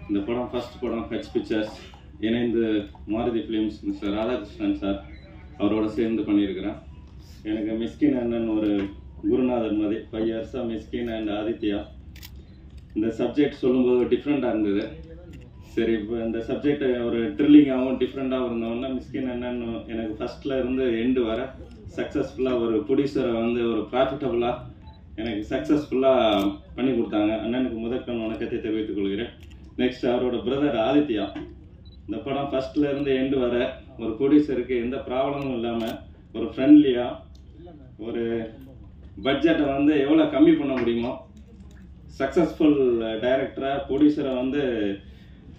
இந்த படம் ஃபர்ஸ்ட் படம் ஹெச் பிக்சர்ஸ் இணைந்து Maruti films mister Radhakrishnan sir அவரோட சேர்ந்து பண்ணியிருக்கிறேன். எனக்கு மிஸ்கின் அண்ணன் ஒரு குருநாதர் மாதிரி 5 இயர்ஸாக மிஸ்கின் அண்ட் ஆதித்யா. இந்த சப்ஜெக்ட் சொல்லும்போது டிஃப்ரெண்ட்டாக இருந்தது. சரி, இப்போ இந்த சப்ஜெக்ட் ஒரு த்ரில்லிங்காகவும் டிஃப்ரெண்ட்டாகவும் இருந்தோன்னா மிஸ்கின் அண்ணன் எனக்கு ஃபஸ்ட்டில் இருந்து எண்டு வர சக்ஸஸ்ஃபுல்லாக ஒரு ப்ரொடியூசரை வந்து ஒரு ப்ராஃபிட்டபுளாக எனக்கு சக்ஸஸ்ஃபுல்லாக பண்ணி கொடுத்தாங்க. அண்ணனுக்கு முதற்கண் வணக்கத்தை தெரிவித்துக் கொள்கிறேன். நெக்ஸ்ட் அவரோட பிரதர் ஆதித்யா. இந்த படம் ஃபஸ்ட்டில் இருந்து எண்டு வர ஒரு ப்ரொடியூசருக்கு எந்த ப்ராப்ளமும் இல்லாமல் ஒரு ஃப்ரெண்ட்லியாக ஒரு பட்ஜெட்டை வந்து எவ்வளோ கம்மி பண்ண முடியுமோ சக்ஸஸ்ஃபுல் டைரக்டராக ப்ரொடியூசரை வந்து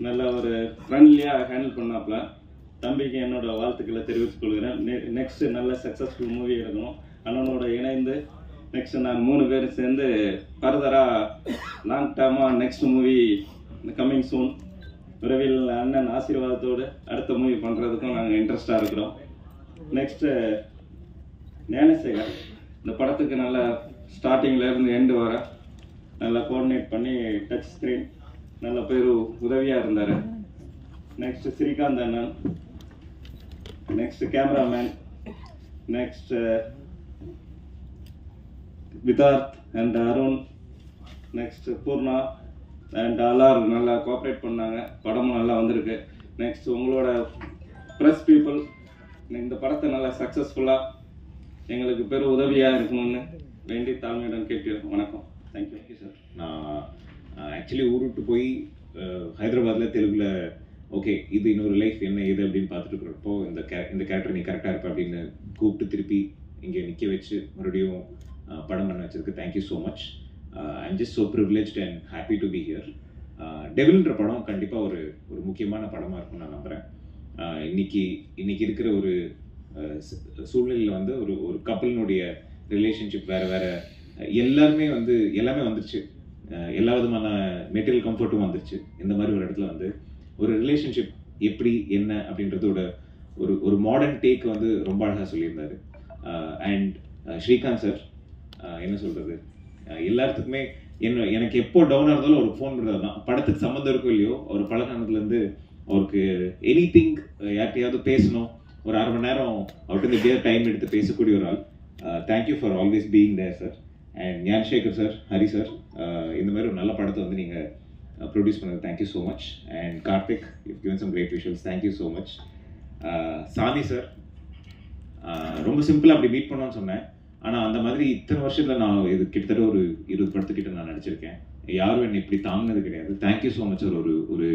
நல்ல ஒரு ஃப்ரெண்ட்லியாக ஹேண்டில் பண்ணாப்புல. தம்பிக்கு என்னோட வாழ்த்துக்களை தெரிவித்துக் கொள்கிறேன். நெக்ஸ்ட் நல்ல சக்ஸஸ்ஃபுல் மூவி எடுக்கணும். அண்ணனோட இணைந்து நெக்ஸ்ட் நாங்கள் 3 பேரும் சேர்ந்து ஃபர்தராக லாங் டேர்மாக நெக்ஸ்ட் மூவி கம்மிங் சூன் விரைவில் அண்ணன் ஆசீர்வாதத்தோடு அடுத்த மூவி பண்ணுறதுக்கும் நாங்கள் இன்ட்ரெஸ்டாக இருக்கிறோம். நெக்ஸ்ட்டு ஞானசேகர் இந்த படத்துக்கு நல்லா ஸ்டார்டிங்லேருந்து எண்டு வர நல்லா கோஆர்டினேட் பண்ணி டச் ஸ்க்ரீன் நல்ல பேர் உதவியாக இருந்தார். நெக்ஸ்ட் ஸ்ரீகாந்த் அண்ணன், next cameraman, next Vidharth and Arun, next Poorna and எல்லாரும் நல்லா கோஆப்ரேட் பண்ணாங்க. படமும் நல்லா வந்திருக்கு. நெக்ஸ்ட் உங்களோட ப்ரெஸ் பீப்புள் இந்த படத்தை நல்லா சக்ஸஸ்ஃபுல்லாக எங்களுக்கு பெரும் உதவியாக இருக்கணும்னு வேண்டி தாழ்மையுடன் கேட்கிறேன். வணக்கம். Thank you sir. நான் ஆக்சுவலி ஊர் விட்டு போய் ஹைதராபாத்தில் தெலுங்குல ஓகே இது இன்னொரு லைஃப் என்ன ஏது அப்படின்னு பார்த்துட்டு இருக்கிறப்போ இந்த கேரக்டர் நீ கரெக்டாக இருப்ப அப்படின்னு கூப்பிட்டு திருப்பி இங்கே நிற்க வச்சு மறுபடியும் படம் பண்ண வச்சதுக்கு thank you so much. I'm just so privileged and happy to be here. டெவில்ன்ற படம் கண்டிப்பாக ஒரு முக்கியமான படமாக இருக்கும்னு நான் நம்புகிறேன். இன்னைக்கு இருக்கிற ஒரு சூழ்நிலையில் வந்து ஒரு கப்பலினுடைய ரிலேஷன்ஷிப் வேறு எல்லாமே வந்துருச்சு. எல்லா விதமான மெட்டீரியல் கம்ஃபர்ட்டும் வந்துருச்சு. இந்த மாதிரி ஒரு இடத்துல வந்து ஒரு ரிலேஷன்ஷிப் எப்படி என்ன அப்படின்றதோட ஒரு மாடர்ன் டேக் வந்து ரொம்ப அழகாக சொல்லியிருந்தாரு. அண்ட் ஸ்ரீகாந்த் சார் என்ன சொல்கிறது, எல்லாத்துக்குமே எனக்கு எப்போ டவுனாக இருந்தாலும் ஒரு ஃபோன் பண்ணுறது தான். படத்துக்கு சம்மந்தம் இருக்கோ இல்லையோ அவர் பழகானதுலேருந்து அவருக்கு எனி திங் யார்கிட்டையாவது பேசணும் ஒரு 1/2 மணி நேரம் அவர்கிட்ட எப்படியா டைம் எடுத்து பேசக்கூடிய ஒரு ஆள். Thank you for always being there sir. And Gnanasekar sir, Hari sir, இந்த மாதிரி ஒரு நல்ல படத்தை வந்து நீங்கள் ப்ரொடியூஸ் பண்ணது thank you so much. And Karthik, you given some great visuals, thank you so much. Sami sir, ரொம்ப சிம்பிளாக அப்படி மீட் பண்ணோன்னு சொன்னேன். ஆனால் அந்த மாதிரி இத்தனை வருஷத்தில் நான் இது கிட்டத்தட்ட ஒரு 20 படத்துக்கிட்ட நான் நடிச்சிருக்கேன். யாரும் என்னை இப்படி தாங்கினது கிடையாது. Thank you so much sir. ஒரு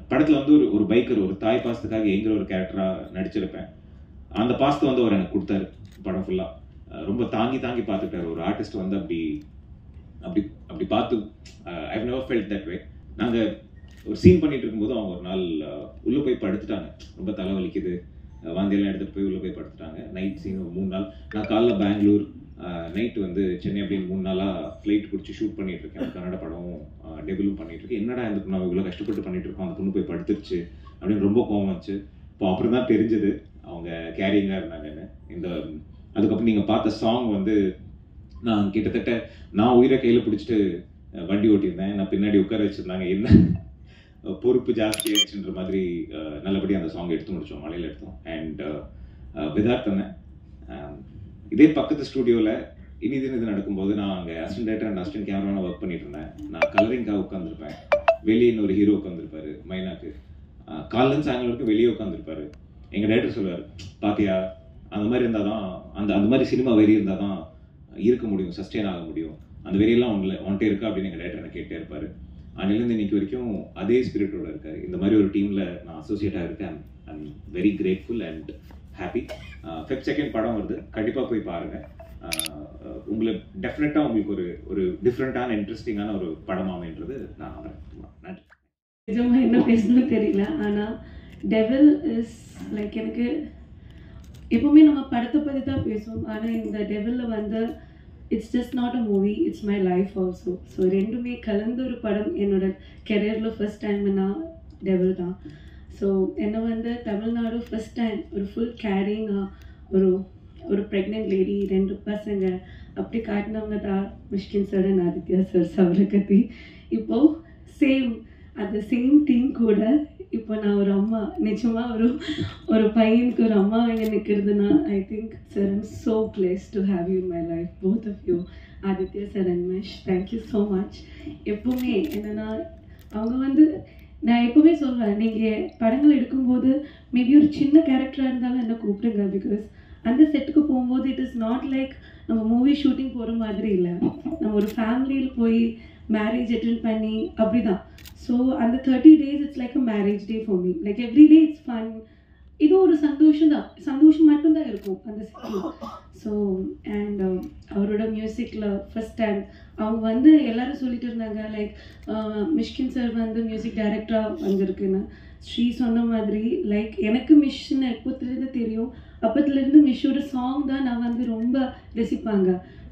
படத்தில் வந்து ஒரு பைக்கர் ஒரு தாய் பாசத்துக்காக எங்கிற ஒரு கேரக்டராக நடிச்சிருப்பேன். அந்த பாசத்தை வந்து அவர் எனக்கு கொடுத்தாரு. படம் ஃபுல்லாக ரொம்ப தாங்கி பார்த்துட்டார். ஒரு ஆர்டிஸ்ட் வந்து அப்படி பார்த்து I never felt that way. நாங்கள் ஒரு சீன் பண்ணிட்டு இருக்கும்போது அவங்க ஒரு நாள் உள்ளே போய் படுத்துட்டாங்க. ரொம்ப தலைவலிக்குது, வாந்தியெல்லாம் எடுத்துகிட்டு போய் உள்ளே போய் படுத்துட்டாங்க. நைட் சீன் ஒரு 3 நாள். நான் காலைல பெங்களூர், நைட்டு வந்து சென்னை அப்படின்னு 3 நாளாக ஃப்ளைட் பிடிச்சி ஷூட் பண்ணிட்டு இருக்கேன். கன்னட படமும் டெபிலும் பண்ணிட்டு இருக்கேன். என்னடா இந்த பொண்ணு இவ்வளோ கஷ்டப்பட்டு பண்ணிட்டு இருக்கோம், அந்த பொண்ணு போய் படுத்துருச்சு அப்படின்னு ரொம்ப கோவம் வச்சு. இப்போ அப்புறம் தான் தெரிஞ்சது அவங்க கேரிங்காக இருந்தாங்கன்னு. அதுக்கப்புறம் நீங்கள் பார்த்த சாங் வந்து நான் கிட்டத்தட்ட உயிரை கையில் பிடிச்சிட்டு வண்டி ஓட்டியிருந்தேன். நான் பின்னாடி உட்கார வச்சுருந்தாங்க. என்ன பொறுப்பு ஜாஸ்தி ஆயிடுச்சுன்ற மாதிரி நல்லபடியாக அந்த சாங் எடுத்து முடித்தோம். மலையில் எடுத்தோம். அண்ட் விதார்த் அண்ணன் இதே பக்கத்து ஸ்டூடியோவில் இது நடக்கும்போது நான் அங்கே அசிஸ்டன்ட் டைரக்டர் அண்ட் அசிஸ்டன்ட் கேமரான ஒர்க் பண்ணிட்டு இருந்தேன். நான் கலரிங்காக உட்காந்துருப்பேன். வெளியே இன்னொரு ஹீரோ உட்காந்துருப்பாரு மைனாக்கு. காலிலேருந்து சாயங்காலம் வரைக்கும் வெளியே உட்காந்துருப்பாரு. எங்கள் டைரக்டர் சொல்லுவார், பாத்தியா அந்த மாதிரி இருந்தால் தான் அந்த மாதிரி சினிமா வெறி இருந்தால் தான் இருக்க முடியும், சஸ்டெயின் ஆக முடியும். அந்த வெறியெல்லாம் ஒன்ட்டே இருக்கா அப்படின்னு எங்கள் டைரக்டர் எனக்கு கேட்டே இருப்பார். அன்னிலேருந்து இன்னைக்கு வரைக்கும் அதே ஸ்பிரிட்டோட இருக்காரு. இந்த மாதிரி ஒரு டீமில் நான் அசோசியேட்டாக இருக்கேன். I'm very grateful and happy. Feb 2 படம் வருது, கண்டிப்பாக போய் பாருங்கள். உங்களுக்கு டெஃபினட்டாக உங்களுக்கு ஒரு டிஃப்ரெண்ட்டான இன்ட்ரெஸ்டிங்கான ஒரு படம் அமைன்றது நான் நம்புறேன். நன்றி. நிஜமாக என்ன பேசணும்னு தெரியல. ஆனால் டெவில் இஸ் லைக் எனக்கு எப்பவுமே நம்ம படத்தை பற்றி தான் பேசுவோம். ஆனால் இந்த டெவிலில் வந்து it's just not a movie, it's my life also. So ரெண்டுமே கலந்த ஒரு படம். என்னோட கெரியரில் ஃபர்ஸ்ட் டைம்னா டெவில் தான். ஸோ என்னை வந்து தமிழ்நாடு ஃபர்ஸ்ட் டைம் ஒரு ஃபுல் கேரிங்காக ஒரு ப்ரெக்னென்ட் லேடி 2 பசங்க அப்படி காட்டினவங்க தான் Mysskin sir and Aditya sir. Savarakathi இப்போது சேம் அந்த சேம் டீம் கூட இப்போ நான் ஒரு அம்மா நிஜமாக ஒரு பையனுக்கு ஒரு அம்மா இங்கே நிற்கிறதுனா I think sir I'm so blessed to have you in my life both of you Aditya sir and மெஷ் தேங்க்யூ ஸோ மச். எப்போவுமே என்னென்னா அவங்க நான் எப்போவுமே சொல்வேன், நீங்கள் படங்கள் எடுக்கும்போது மேபி ஒரு சின்ன கேரக்டராக இருந்தாலும் என்ன கூப்பிடுங்க. பிகாஸ் அந்த செட்டுக்கு போகும்போது இட் இஸ் நாட் லைக் நம்ம மூவி ஷூட்டிங் போகிற மாதிரி இல்லை, நம்ம ஒரு ஃபேமிலியில் போய் மேரேஜ் அட்டென்ட் பண்ணி அப்படி தான். ஸோ அந்த 30 days it's like a marriage day for me. Like every day it's fun. இது ஒரு சந்தோஷம் மட்டும்தான் இருக்கும் அந்த செட்டில். ஸோ அண்ட் அவரோட மியூசிக்கில் ஃபஸ்ட் டைம் அவங்க எல்லாரும் சொல்லிட்டு இருந்தாங்க லைக் மிஷ்கின் சார் மியூசிக் டைரக்டராக வந்திருக்குன்னு. ஸ்ரீ சொன்ன மாதிரி லைக் எனக்கு மிஷ்ன்னு எப்போத்துலேருந்து தெரியும், அப்பத்துலேருந்து மிஷ்ஷோட சாங் தான் நான் ரொம்ப ரசிப்பாங்க.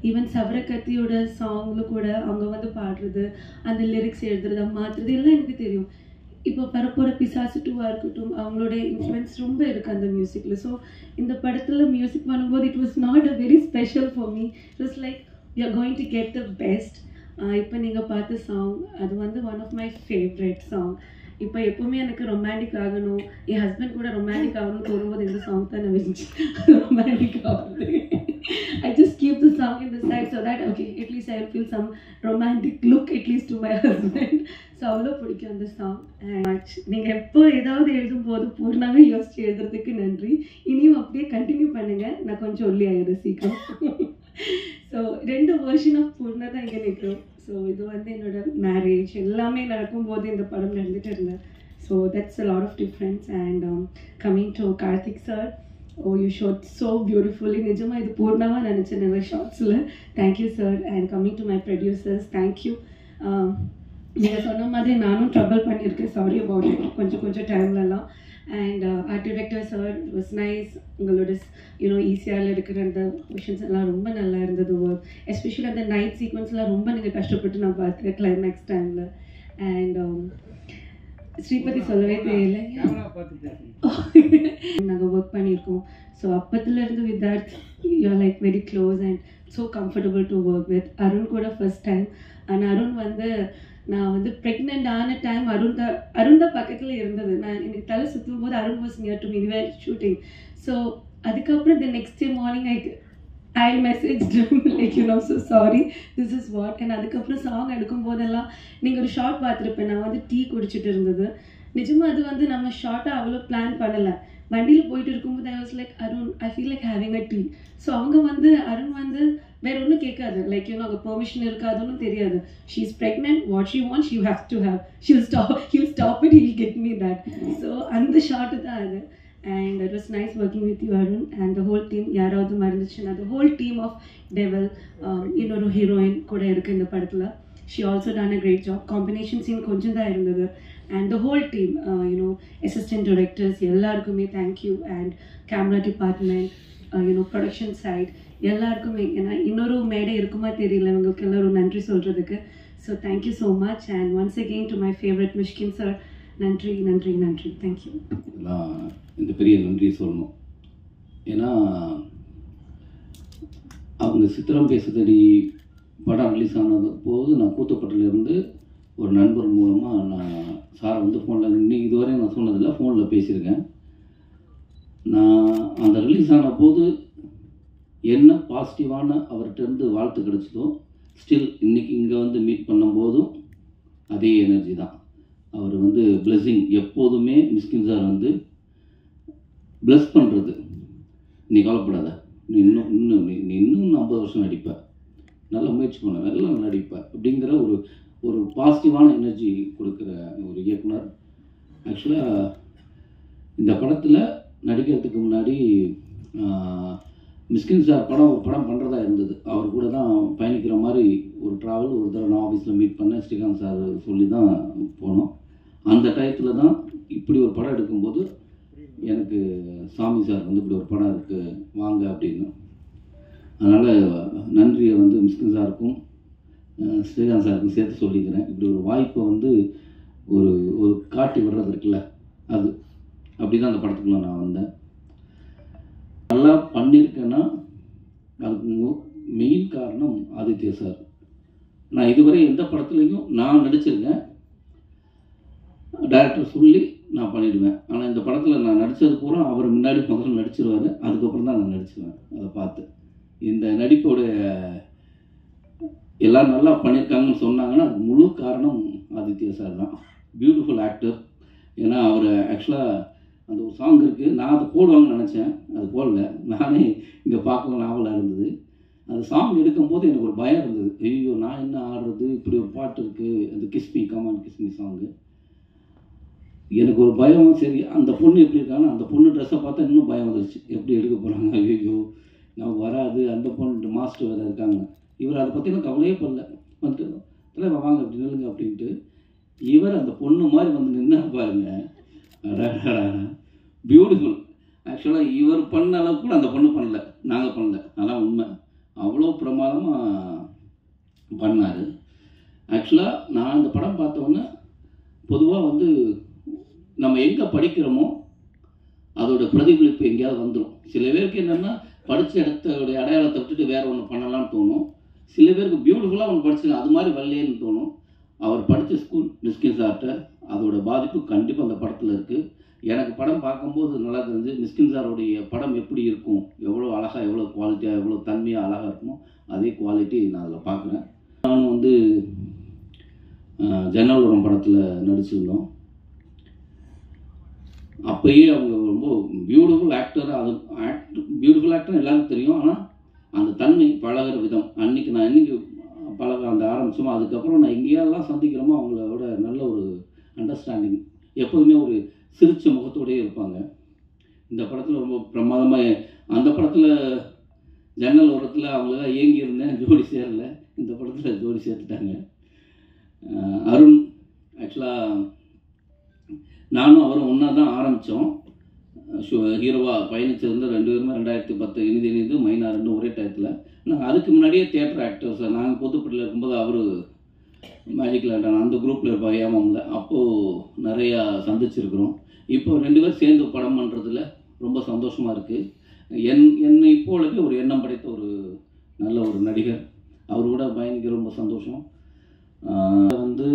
ஈவன் சவரக்கத்தியோட சாங்கில் கூட அவங்க பாடுறது, அந்த லிரிக்ஸ் எழுதுறது, மாற்றுறது எல்லாம் எனக்கு தெரியும். இப்போ பரப்போகிற பிசாசு 2 இருக்கட்டும், அவங்களோட இன்ஃப்ளூயன்ஸ் ரொம்ப இருக்குது அந்த மியூசிக்கில். ஸோ இந்த படத்தில் மியூசிக் பண்ணும்போது it was not a very special for me. It was like you are going to get the best. இப்போ நீங்கள் பார்த்த சாங் அது one of my favourite song. இப்போ எப்போவுமே எனக்கு ரொமான்டிக் ஆகணும், என் ஹஸ்பண்ட் கூட ரொமான்டிக் ஆகணும்னு தோணும்போது இந்த சாங் தான் நான் வச்சு ரொமான்டிக் ஆகுது. I just keep the song in the side so that okay, at least I will feel some romantic look at least to my husband. So அவ்வளோ பிடிக்கும் அந்த சாங். நீங்கள் எப்போ ஏதாவது எழுதும்போது பூர்ணாவே யோசிச்சு எழுதுறதுக்கு நன்றி. இனியும் அப்படியே கண்டினியூ பண்ணுங்கள், நான் கொஞ்சம் ஒல்லி ஆகிடுறேன் சீக்கிரம். ஸோ 2 வெர்ஷன் ஆஃப் பூர்ணா தான் இங்கே நிற்கும். ஸோ இது என்னோட மேரேஜ் எல்லாமே நடக்கும்போது இந்த படம் நடந்துட்டு இருந்தேன். So that's a lot of difference. And coming to Karthik sir, oh you shot so beautifully. நிஜமாக இது பூர்ணமாக நினச்சேன் நிறைய ஷார்ட்ஸில். Thank you sir. And coming to my producers, thank you. நீங்கள் சொன்ன மாதிரி நானும் ட்ரபிள் பண்ணியிருக்கேன், சாரி அபவுட் இட் கொஞ்சம் டைம்லலாம். And art director sir was nice. உங்களோட ஈஸியாக இருக்கிற அந்த கொஷின்ஸ் எல்லாம் ரொம்ப நல்லா இருந்தது. ஒர்க் எஸ்பெஷலி அந்த நைட் சீக்வன்ஸ்லாம் ரொம்ப நீங்கள் கஷ்டப்பட்டு நான் பார்த்தேன் கிளைமேக்ஸ் டைமில். அண்ட் ஸ்ரீபதி சொல்லவே தெரியல, நாங்கள் ஒர்க் பண்ணியிருக்கோம். ஸோ அப்பத்துலேருந்து with that you are like very close and so comfortable to work with. Arun கூட ஃபர்ஸ்ட் டைம். அண்ட் அருண் நான் ப்ரெக்னென்ட் ஆன டைம் அருண் தான் பக்கத்தில் இருந்தது. நான் எனக்கு தலை சுற்றும் போது Arun was near to me, we were shooting. So அதுக்கப்புறம் the next day morning I message like so sorry, this is what. And அதுக்கப்புறம் சாங் எடுக்கும் போதெல்லாம் நீங்கள் ஒரு ஷார்ட் பார்த்துருப்பேன், நான் டீ குடிச்சிட்டு இருந்தது. நிஜமாக அது நம்ம ஷார்ட்டாக அவ்வளோ பிளான் பண்ணலை. வண்டியில் போயிட்டு இருக்கும்போது I was like Arun I feel like having a tea. So அவங்க அருண் வேற ஒன்றும் கேட்காது, லைக் அவங்க பெர்மிஷன் இருக்காதுன்னு தெரியாது. She is pregnant, what she wants you have to have, he'll stop it, he'll get me that. So அந்த ஷார்ட்டு தான் அது. And it was nice working with you, Arun, and the whole team. யாராவது மறந்துச்சுன்னா the whole team of Devil, இன்னொரு heroine கூட இருக்கு இந்த படத்தில். She also done a great job. Combination scene கொஞ்சம் தான் இருந்தது. And the whole team, assistant directors எல்லாருக்குமே thank you. And camera department, production side எல்லாருக்குமே. ஏன்னா இன்னொரு மேடை இருக்குமா தெரியல உங்களுக்கு எல்லாரும் நன்றி சொல்கிறதுக்கு. So thank you so much. And once again to my favourite Mysskin sir, நன்றி நன்றி நன்றி. தேங்க்யூ. எல்லாம் இந்த பெரிய நன்றி சொல்லணும். ஏன்னா அவங்க சித்திரம் பேசுதடி படம் ரிலீஸ் ஆனது போது நான் கூத்தப்பட்டிலேருந்து ஒரு நண்பர் மூலமாக நான் சாரை ஃபோனில் இன்னைக்கு இதுவரை நான் சொன்னதில்லை, ஃபோனில் பேசியிருக்கேன். நான் அந்த ரிலீஸ் ஆன போது என்ன பாசிட்டிவான அவர்கிட்டருந்து வாழ்த்து கிடச்சதோ ஸ்டில் இன்றைக்கி இங்கே மீட் பண்ணும்போதும் அதே எனர்ஜி தான். அவர் பிளெஸ்ஸிங் எப்போதுமே மிஷ்கின் சார் பிளஸ் பண்ணுறது. நீ கவலைப்படாத, நீ இன்னும் 50 வருஷம் நடிப்ப, நல்லா முயற்சி பண்ண, நல்லா நடிப்ப அப்படிங்கிற ஒரு பாசிட்டிவான எனர்ஜி கொடுக்குற ஒரு இயக்குனர். ஆக்சுவலாக இந்த படத்தில் நடிக்கிறதுக்கு முன்னாடி மிஷ்கின் சார் படம் பண்ணுறதா இருந்தது. அவர் கூட தான் பயணிக்கிற மாதிரி ஒரு ட்ராவல் ஒரு தடவை நான் ஆஃபீஸில் மீட் பண்ணேன். ஸ்ரீகாந்த் சார் சொல்லி தான் போனோம். அந்த டயத்தில் தான் இப்படி ஒரு படம் எடுக்கும்போது எனக்கு சாமி சார் இப்படி ஒரு படம் இருக்குது வாங்க அப்படின்னு. அதனால் நன்றியை மிஷ்கின் சாருக்கும் ஸ்ரீகாந்த் சாருக்கும் சேர்த்து சொல்லிக்கிறேன். இப்படி ஒரு வாய்ப்பை ஒரு காட்டி விடுறது இருக்குல்ல, அது அப்படி தான் அந்த படத்துக்குள்ள நான் வந்தேன். நல்லா பண்ணியிருக்கேன்னா அதுக்கு மெயின் காரணம் ஆதித்யா சார். நான் இதுவரை எந்த படத்துலையும் நான் நடிச்சிருக்கேன், டைரக்டர் சொல்லி நான் பண்ணிவிடுவேன். ஆனால் இந்த படத்தில் நான் நடித்தது பூரா அவர் முன்னாடி முதல்ல நடிச்சிருவார், அதுக்கப்புறம் தான் நான் நடிச்சுவேன். அதை பார்த்து இந்த நடிப்போடைய எல்லாம் நல்லா பண்ணியிருக்காங்கன்னு சொன்னாங்கன்னா அதுக்கு முழு காரணம் ஆதித்யா சார் தான். Beautiful actor. ஏன்னா அவர் ஆக்சுவலாக அந்த ஒரு சாங் இருக்குது, நான் அதை போடுவாங்கன்னு நினச்சேன், அது போடல. நானே இங்கே பார்க்கல, நாவலாக இருந்தது. அந்த சாங் எடுக்கும்போது எனக்கு ஒரு பயம் இருந்தது. ஐயோ நான் என்ன ஆடுறது, இப்படி ஒரு பாட்டு இருக்குது, அந்த கிஸ்மி கமான் கிஸ்மி சாங்கு. எனக்கு ஒரு பயம். சரி அந்த பொண்ணு எப்படி இருக்காங்கன்னா அந்த பொண்ணு ட்ரெஸ்ஸை பார்த்தா இன்னும் பயம் வந்துருச்சு, எப்படி எடுக்க போகிறாங்க, ஐயோ நமக்கு வராது, அந்த பொண்ணு மாஸ்டர் வேறு இருக்காங்க. இவர் அதை பற்றிலாம் கவலையே பண்ணல, வந்துட்டு தலைவா வாங்க அப்படி நில்லுங்க அப்படின்ட்டு. இவர் அந்த பொண்ணு மாதிரி வந்து நின்னா பாருங்க, பியூட்டிஃபுல். ஆக்சுவலாக இவர் பண்ண அளவுக்கு கூட அந்த பொண்ணு பண்ணல, நாங்கள் பண்ணல, அதான் உண்மை. அவ்வளோ பிரமாதமாக பண்ணார். ஆக்சுவலாக நான் இந்த படம் பார்த்தோன்னே பொதுவாக வந்து நம்ம எங்கே படிக்கிறோமோ அதோட பிரதிபலிப்பு எங்கேயாவது வந்துடும். சில பேருக்கு என்னென்னா படித்த இடத்தோடைய அடையாளத்தை விட்டுட்டு வேறு ஒன்று பண்ணலான்னு தோணும். சில பேருக்கு பியூட்டிஃபுல்லாக ஒன்று படிச்சுங்க அது மாதிரி வரலையேன்னு தோணும். அவர் படித்த ஸ்கூல் மிஸ்கின் சார்கிட்ட அதோட பாதிப்பு கண்டிப்பாக அந்த படத்தில் இருக்குது. எனக்கு படம் பார்க்கும்போது நல்லா தெரிஞ்சு மிஸ்கின் சாரோடைய படம் எப்படி இருக்கும், எவ்வளோ அழகாக, எவ்வளோ குவாலிட்டியாக, எவ்வளோ தன்மையாக அழகாக இருக்குமோ அதே குவாலிட்டி நான் அதில் பார்க்குறேன். நானும் வந்து ஜன்னலோரம் படத்தில் நடிச்சிருந்தோம். அப்போயே அவங்க ரொம்ப பியூட்டிஃபுல் ஆக்டர். அது பியூட்டிஃபுல் ஆக்டர் எல்லாருக்கும் தெரியும். ஆனால் அந்த தன்மை பழகிற விதம் அன்றைக்கி நான் என்றைக்கு பழக அந்த ஆரம்பித்தோமோ அதுக்கப்புறம் நான் எங்கேயாலாம் சந்திக்கிறோமோ அவங்களோட நல்ல ஒரு அண்டர்ஸ்டாண்டிங், எப்போதுமே ஒரு சிரிச்ச முகத்தோடயே இருப்பாங்க. இந்த படத்தில் ரொம்ப பிரமாதமாக, அந்த படத்தில் ஜன்னல் ஓரத்தில் அவங்கள தான் ஏங்கி இருந்தேன், ஜோடி சேரலை. இந்த படத்தில் ஜோடி சேர்த்துட்டாங்க. அருண் ஆக்சுவலாக நானும் அவரும் ஒன்றா தான் ஆரம்பித்தோம். ஹீரோவாக பயணிச்சிருந்த 2 பேருமே 2010 இனிது மைனா 2 ஒரே டயத்தில். நாங்கள் அதுக்கு முன்னாடியே தியேட்டர் ஆக்டர்ஸ். நாங்கள் புதுப்பட்டில் இருக்கும்போது அவர் மேஜிக் லேண்டன் அந்த குரூப்பில் இருப்பார் ஏமாமில். அப்போது நிறையா சந்திச்சிருக்கிறோம். இப்போ 2 பேரும் சேர்ந்து படம் பண்ணுறதுல ரொம்ப சந்தோஷமாக இருக்குது. என்னை இப்போவே ஒரு எண்ணம் படைத்த ஒரு நல்ல ஒரு நடிகர். அவர் கூட பயணிக்க ரொம்ப சந்தோஷம். வந்து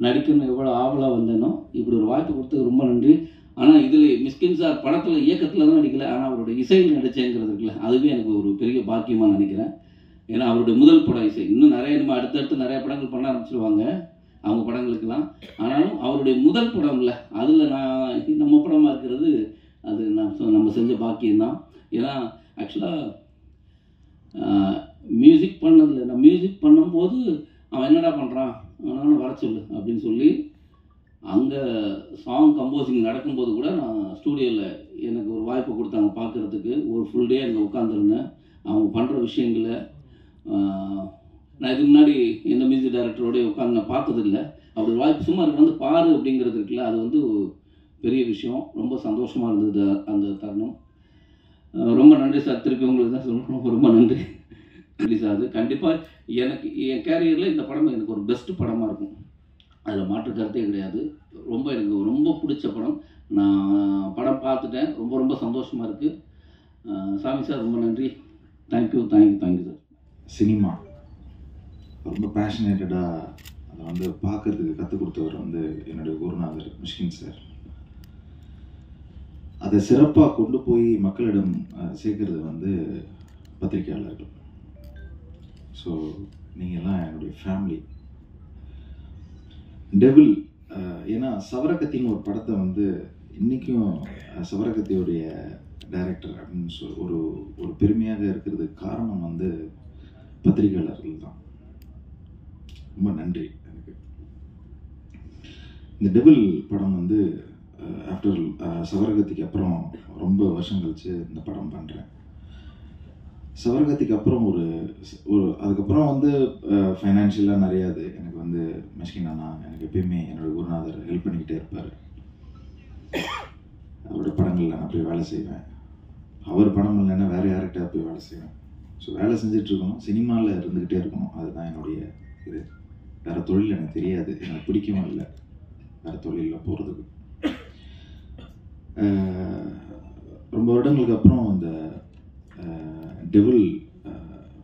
நடிக்கணும் எவ்வளோ ஆவலாக வந்தேனோ இப்படி ஒரு வாய்ப்பு கொடுத்தது ரொம்ப நன்றி. ஆனால் இதில் மிஸ்கின் சார் படத்தில் இயக்கத்தில் தான் நடிக்கலை, ஆனால் அவருடைய இசையில் நடித்தேங்கிறது இருக்குல்ல, அதுவே எனக்கு ஒரு பெரிய பாக்கியமாக நினைக்கிறேன். ஏன்னா அவருடைய முதல் படம் இசை. இன்னும் நிறைய நம்ம அடுத்தடுத்து நிறைய படங்கள் பண்ண ஆரம்பிச்சிருவாங்க அவங்க படங்களுக்கெல்லாம். ஆனாலும் அவருடைய முதல் படம் இல்லை, அதில் நான் நம்ம படமாக இருக்கிறது அது நம்ம செஞ்ச பாக்கியம்தான். ஏன்னா ஆக்சுவலாக மியூசிக் பண்ணதில்லை, நான் மியூசிக் பண்ணும்போது அவன் என்னடா பண்ணுறான் அவனால வர சொல்லு அப்படின்னு சொல்லி அங்கே சாங் கம்போசிங் நடக்கும்போது கூட நான் ஸ்டூடியோவில் எனக்கு ஒரு வாய்ப்பு கொடுத்தாங்க பார்க்குறதுக்கு. ஒரு ஃபுல் டே அங்கே உட்காந்துருந்தேன். அவங்க பண்ணுற விஷயங்களை நான் இதுக்கு முன்னாடி எந்த மியூசிக் டைரக்டரோடய உட்காந்து நான் பார்த்ததில்லை. அப்படி வாய்ப்பு சும்மா வந்து பாரு அப்படிங்கிறது இருக்குல்ல, அது வந்து பெரிய விஷயம். ரொம்ப சந்தோஷமாக இருந்தது அந்த தருணம். ரொம்ப நன்றி சார். திருப்பி உங்களுக்கு தான் சொல்லணும், ரொம்ப நன்றி. ரிலீஸ் ஆகுது கண்டிப்பாக. எனக்கு என் கேரியரில் இந்த படம் எனக்கு ஒரு பெஸ்ட்டு படமாக இருக்கும், அதில் மாற்று கருத்தே கிடையாது. எனக்கு ரொம்ப பிடிச்ச படம். நான் படம் பார்த்துட்டேன், ரொம்ப ரொம்ப சந்தோஷமாக இருக்குது. சாமி சார் ரொம்ப நன்றி. Thank you sir. சினிமா ரொம்ப பேஷனேட்டடாக அதை வந்து பார்க்கறதுக்கு கற்றுக் கொடுத்தவர் வந்து என்னுடைய குருநாதர் மிஸ்கின் சார். அதை சிறப்பாக கொண்டு போய் மக்களிடம் சேர்க்கறது வந்து பத்திரிகையாளர்கள். ஸோ நீங்கள்லாம் என்னுடைய ஃபேமிலி. டெவில் ஏன்னா சவரக்கத்தின்னு ஒரு படத்தை வந்து இன்றைக்கும் சவரக்கத்தியுடைய டைரக்டர் அப்படின்னு ஒரு பெருமையாக இருக்கிறதுக்கு காரணம் வந்து பத்திரிகையாளர்கள் தான். ரொம்ப நன்றி. எனக்கு இந்த டெவில் படம் வந்து ஆஃப்டர் சவரகத்திக்கு அப்புறம் ரொம்ப வருஷம் கழிச்சு இந்த படம் பண்ணுறேன். சவரகத்திக்கு அப்புறம் ஒரு அதுக்கப்புறம் வந்து ஃபைனான்ஷியலாக நிறையாது எனக்கு வந்து மிஸ்கின் அண்ணா எனக்கு எப்பயுமே என்னோடய குருநாதர் ஹெல்ப் பண்ணிக்கிட்டே இருப்பார். அவரோட படங்களில் நான் போய் வேலை செய்வேன், அவர் படம் இல்லைன்னா வேறு யார்கிட்ட போய் வேலை செய்வேன். ஸோ வேலை செஞ்சிட்ருக்கணும், சினிமாவில் இருந்துக்கிட்டே இருக்கணும். அதுதான் என்னுடைய இது. வேறு தொழில் எனக்கு தெரியாது, எனக்கு பிடிக்கவும் இல்லை வேறு தொழிலில் போகிறதுக்கு. ரொம்ப வருடங்களுக்கு அப்புறம் இந்த டெவில்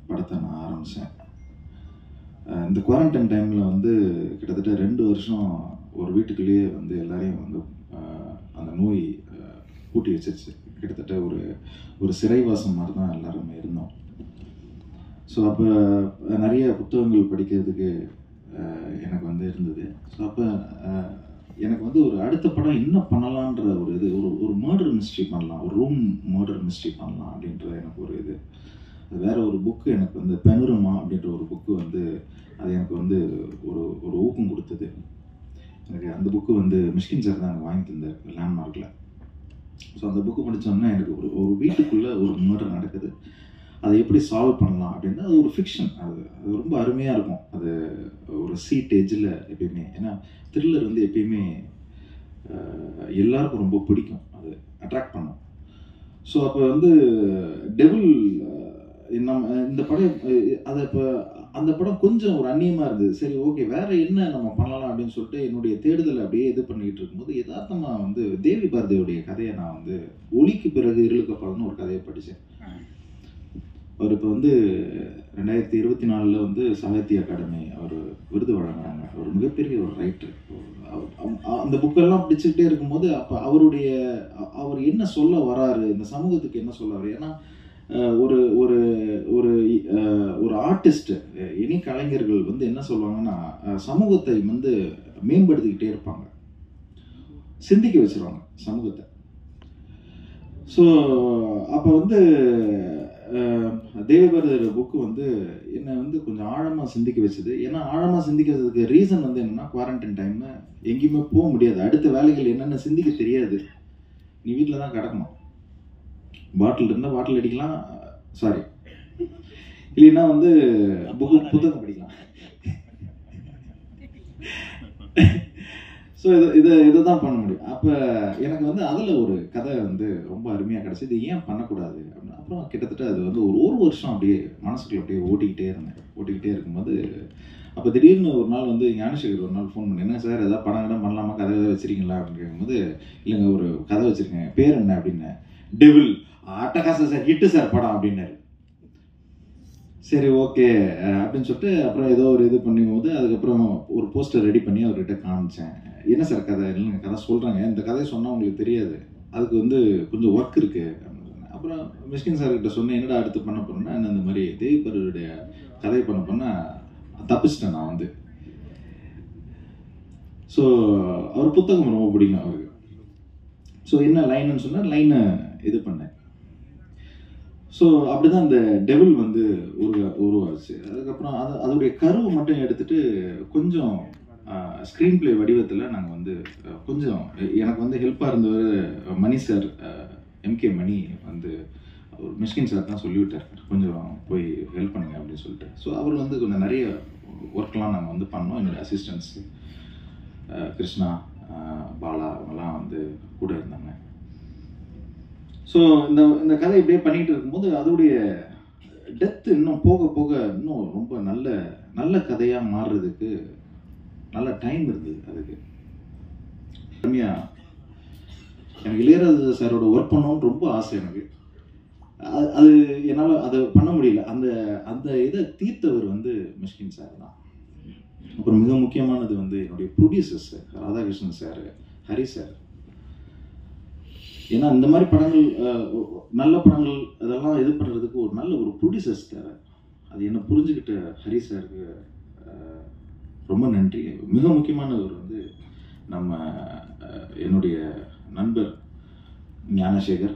படத்தை நான் ஆரம்பித்தேன். இந்த குவாரண்டைன் டைமில் வந்து கிட்டத்தட்ட 2 வருஷம் ஒரு வீட்டுக்குள்ளேயே வந்து எல்லாரையும் வந்து அந்த நோய் பூட்டி வச்சிருச்சு. கிட்டத்தட்ட ஒரு சிறைவாசம் மாதிரி தான் எல்லாருமே இருந்தோம். ஸோ அப்போ நிறைய புத்தகங்கள் படிக்கிறதுக்கு எனக்கு வந்து இருந்தது. ஸோ அப்போ எனக்கு வந்து ஒரு அடுத்த படம் என்ன பண்ணலான்ற ஒரு இது, ஒரு மர்டர் மிஸ்ட்ரி பண்ணலாம், ஒரு ரூம் மர்டர் மிஸ்ட்ரி பண்ணலாம் அப்படின்ற எனக்கு ஒரு இது. அது வேற ஒரு புக்கு எனக்கு வந்து பெனுரமா அப்படின்ற ஒரு புக்கு வந்து அது எனக்கு வந்து ஒரு ஊக்கம் கொடுத்தது. எனக்கு அந்த புக்கு வந்து மிஷ்கின் சார் தான் எனக்கு வாங்கி தந்தார் லேண்ட்மார்க்கில். ஸோ அந்த புக்கு படித்தோன்னா எனக்கு ஒரு வீட்டுக்குள்ளே ஒரு மர்டர் நடக்குது, அதை எப்படி சால்வ் பண்ணலாம் அப்படின்னா அது ஒரு ஃபிக்ஷன். அது ரொம்ப அருமையாக இருக்கும். அது ஒரு சீட் எஜ்ஜில் எப்பயுமே, ஏன்னா த்ரில்லர் வந்து எப்பயுமே எல்லாருக்கும் ரொம்ப பிடிக்கும், அது அட்ராக்ட் பண்ணும். ஸோ அப்போ வந்து டெவில் இந்த படம் அதை இப்போ அந்த படம் கொஞ்சம் ஒரு அந்நியமாக இருந்தது. சரி ஓகே வேற என்ன நம்ம பண்ணலாம் அப்படின்னு சொல்லிட்டு என்னுடைய தேடுதலை அப்படியே இது பண்ணிக்கிட்டு இருக்கும்போது யதார்த்தமாக வந்து தேவி பாரதியோடைய கதையை நான் வந்து ஒளிக்கு பிறகு இருளுக்கப்பால்னு ஒரு கதையை படித்தேன். அவர் இப்போ வந்து 2024 வந்து சாகித்ய அகாடமி அவர் விருது வழங்குறாங்க. அவர் மிகப்பெரிய ஒரு ரைட்டர். அந்த புக்கெல்லாம் படிச்சுக்கிட்டே இருக்கும்போது அப்போ அவர் என்ன சொல்ல வராரு, இந்த சமூகத்துக்கு என்ன சொல்ல வர்றாரு. ஏன்னா ஒரு ஒரு ஒரு ஒரு ஆர்டிஸ்ட், இனி கலைஞர்கள் வந்து என்ன சொல்லுவாங்கன்னா சமூகத்தை வந்து மேம்படுத்திக்கிட்டே இருப்பாங்க, சிந்திக்க வச்சிருவாங்க சமூகத்தை. ஸோ அப்போ வந்து தேவபாரதியோட புக்கு வந்து என்னை வந்து கொஞ்சம் ஆழமாக சிந்திக்க வச்சது. ஏன்னா ஆழமாக சிந்திக்க வச்சதுக்கு ரீசன் வந்து என்னென்னா குவாரண்டைன் டைமு, எங்கேயுமே போக முடியாது, அடுத்த வேலைகள் என்னென்ன சிந்திக்க தெரியாது, நீ வீட்டில் தான் கிடக்கணும். பாட்டில் இருந்தால் பாட்டில் அடிக்கலாம், சாரி இல்லைன்னா வந்து புத்தகம் படிக்கலாம். ஸோ இதை தான் பண்ண முடியும். அப்போ எனக்கு வந்து அதில் ஒரு கதை வந்து ரொம்ப அருமையாக கிடச்சி, இது ஏன் பண்ணக்கூடாது அப்படின்னு. அப்புறம் கிட்டத்தட்ட அது வந்து ஒரு வருஷம் அப்படியே மனசுக்குள்ள அப்படியே ஓட்டிக்கிட்டே இருக்கும்போது அப்போ திடீர்னு ஒரு நாள் வந்து ஞானசேகர் ஒரு நாள் ஃபோன் பண்ணி, என்ன சார் எதாவது படம் கிடம் பண்ணலாமா, கதை எதாவது வச்சுருக்கீங்களா அப்படின்னு கேட்கும்போது, இல்லைங்க ஒரு கதை வச்சுருக்கேன், பேர் என்ன அப்படின்னு. டெவில், அட்டகாசம் சார், ஹிட்டு சார் படம் அப்படின்னாரு. சரி ஓகே அப்படின்னு சொல்லிட்டு அப்புறம் ஏதோ ஒரு இது பண்ணும்போது அதுக்கப்புறம் ஒரு போஸ்டர் ரெடி பண்ணி அவர்கிட்ட காமிச்சேன். என்ன சார் கதை, இல்லைங்க கதை சொல்கிறாங்க, இந்த கதையை சொன்னால் உங்களுக்கு தெரியாது, அதுக்கு வந்து கொஞ்சம் ஒர்க் இருக்குது அப்படின்னு சொன்னேன். அப்புறம் மிஷ்கின் சார்கிட்ட சொன்னேன், என்னடா அடுத்து பண்ண போகிறேன்னா, என்ன இந்த மாதிரி தேவிபாரதியுடைய கதை பண்ண போனால் தப்பிச்சிட்டேன் நான் வந்து. ஸோ அவர் புத்தகம் ரொம்ப பிடிக்கும் அவருக்கு. ஸோ என்ன லைன்னு சொன்னால் லைனை இது பண்ணேன். ஸோ அப்படிதான் அந்த டெவில் வந்து உருவாச்சு. அதுக்கப்புறம் அதோடைய கருவை மட்டும் எடுத்துட்டு கொஞ்சம் ஸ்க்ரீன் பிளே வடிவத்தில் நாங்கள் வந்து கொஞ்சம் எனக்கு வந்து ஹெல்ப்பாக இருந்தவர் மணி சார், எம்கே மணி வந்து அவர் மிஷ்கின் சார் தான் சொல்லிவிட்டார், கொஞ்சம் போய் ஹெல்ப் பண்ணுங்க அப்படின்னு சொல்லிட்டு. ஸோ அவர் வந்து கொஞ்சம் நிறைய ஒர்க்லாம் நாங்கள் வந்து பண்ணோம். என்னோடய அசிஸ்டன்ஸ் கிருஷ்ணா, பாலா அவங்கெல்லாம் வந்து கூட இருந்தாங்க. ஸோ இந்த கதை இப்படியே பண்ணிகிட்டு இருக்கும்போது அதோடைய டெப்த் இன்னும் போக போக இன்னும் ரொம்ப நல்ல கதையாக மாறுறதுக்கு நல்ல டைம் இருந்தது. அதுக்கு எனக்கு இளையராஜா சாரோட ஒர்க் பண்ணணும்னு ரொம்ப ஆசை எனக்கு. அது என்னால் அதை பண்ண முடியல. அந்த இதை தீர்த்தவர் வந்து மிஷ்கின் சார் தான். அப்புறம் மிக முக்கியமானது வந்து என்னுடைய producers Radhakrishnan sir, Hari sir. ஏன்னா இந்த மாதிரி படங்கள், நல்ல படங்கள் அதெல்லாம் இது பண்ணுறதுக்கு ஒரு நல்ல ஒரு ப்ரொடியூசர்ஸ் தேவை. அது என்ன புரிஞ்சுக்கிட்ட ஹரி சாருக்கு ரொம்ப நன்றி. மிக முக்கியமானவர் வந்து நம்ம என்னுடைய நண்பர் ஞானசேகர்.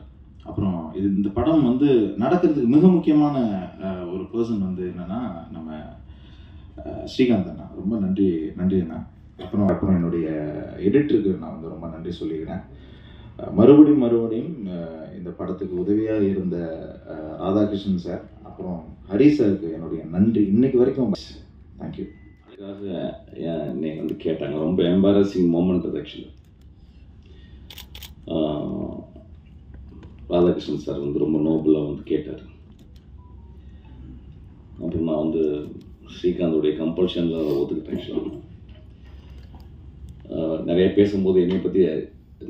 அப்புறம் இந்த படம் வந்து நடக்கிறதுக்கு மிக முக்கியமான ஒரு பர்சன் வந்து என்னன்னா நம்ம ஸ்ரீகாந்த் அண்ணா. ரொம்ப நன்றி அண்ணா. அப்புறம் என்னுடைய எடிட்டருக்கு நான் வந்து ரொம்ப நன்றி சொல்லிக்கிறேன். மறுபடியும் இந்த படத்துக்கு உதவியாக இருந்த ராதாகிருஷ்ணன் சார், அப்புறம் ஹரி சாருக்கு என்னுடைய நன்றி இன்னைக்கு வரைக்கும். தேங்க்யூ. அதுக்காக நீங்கள் வந்து கேட்டாங்க, ரொம்ப எம்பாரசிங் மூமெண்ட் அது. ஆக்சுவலி ராதாகிருஷ்ணன் சார் வந்து ரொம்ப நோபலாக வந்து கேட்டார். அப்புறம் நான் வந்து ஸ்ரீகாந்தோடைய கம்பல்ஷனில் ஒத்துக்கிட்டேன். ஆக்சுவலாக நிறைய பேசும்போது என்னை பற்றி